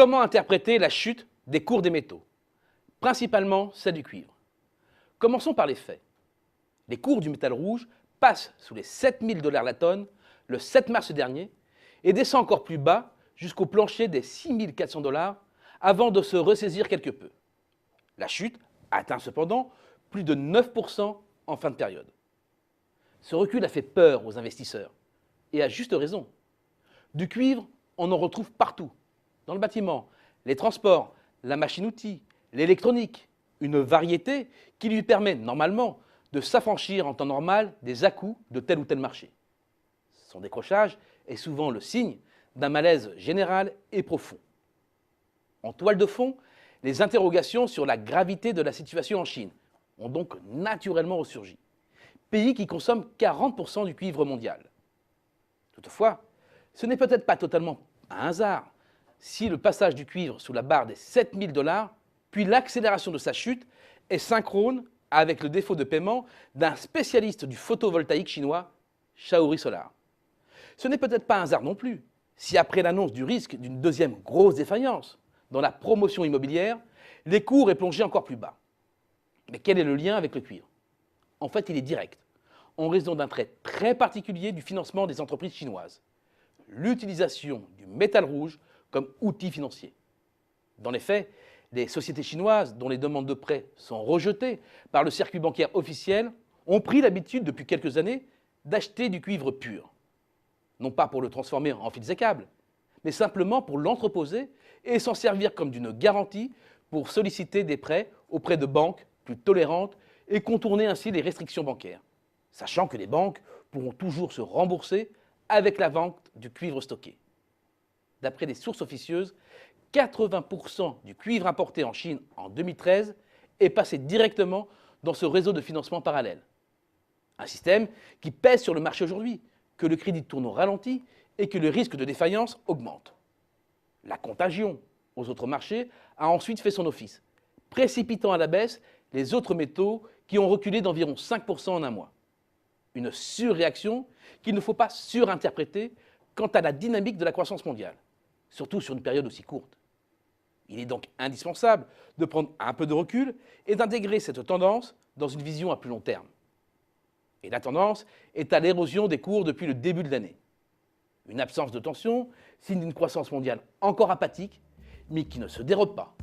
Comment interpréter la chute des cours des métaux, principalement celle du cuivre? Commençons par les faits. Les cours du métal rouge passent sous les 7 000 $ la tonne le 7 mars dernier et descendent encore plus bas jusqu'au plancher des 6 400 $ avant de se ressaisir quelque peu. La chute atteint cependant plus de 9% en fin de période. Ce recul a fait peur aux investisseurs, et à juste raison. Du cuivre, on en retrouve partout, dans le bâtiment, les transports, la machine-outil, l'électronique, une variété qui lui permet normalement de s'affranchir en temps normal des à-coups de tel ou tel marché. Son décrochage est souvent le signe d'un malaise général et profond. En toile de fond, les interrogations sur la gravité de la situation en Chine ont donc naturellement ressurgi, pays qui consomme 40% du cuivre mondial. Toutefois, ce n'est peut-être pas totalement un hasard si le passage du cuivre sous la barre des 7 000 $, puis l'accélération de sa chute, est synchrone avec le défaut de paiement d'un spécialiste du photovoltaïque chinois, Shaori Solar. Ce n'est peut-être pas un hasard non plus si, après l'annonce du risque d'une deuxième grosse défaillance dans la promotion immobilière, les cours est plongé encore plus bas. Mais quel est le lien avec le cuivre? En fait, il est direct, en raison d'un trait très particulier du financement des entreprises chinoises, l'utilisation du métal rouge comme outil financier. Dans les faits, les sociétés chinoises, dont les demandes de prêts sont rejetées par le circuit bancaire officiel, ont pris l'habitude depuis quelques années d'acheter du cuivre pur. Non pas pour le transformer en fils et câbles, mais simplement pour l'entreposer et s'en servir comme d'une garantie pour solliciter des prêts auprès de banques plus tolérantes et contourner ainsi les restrictions bancaires, sachant que les banques pourront toujours se rembourser avec la vente du cuivre stocké. D'après des sources officieuses, 80% du cuivre importé en Chine en 2013 est passé directement dans ce réseau de financement parallèle. Un système qui pèse sur le marché aujourd'hui, que le crédit tourne au ralenti et que le risque de défaillance augmente. La contagion aux autres marchés a ensuite fait son office, précipitant à la baisse les autres métaux qui ont reculé d'environ 5% en un mois. Une surréaction qu'il ne faut pas surinterpréter quant à la dynamique de la croissance mondiale, surtout sur une période aussi courte. Il est donc indispensable de prendre un peu de recul et d'intégrer cette tendance dans une vision à plus long terme. Et la tendance est à l'érosion des cours depuis le début de l'année. Une absence de tension, signe d'une croissance mondiale encore apathique, mais qui ne se dérobe pas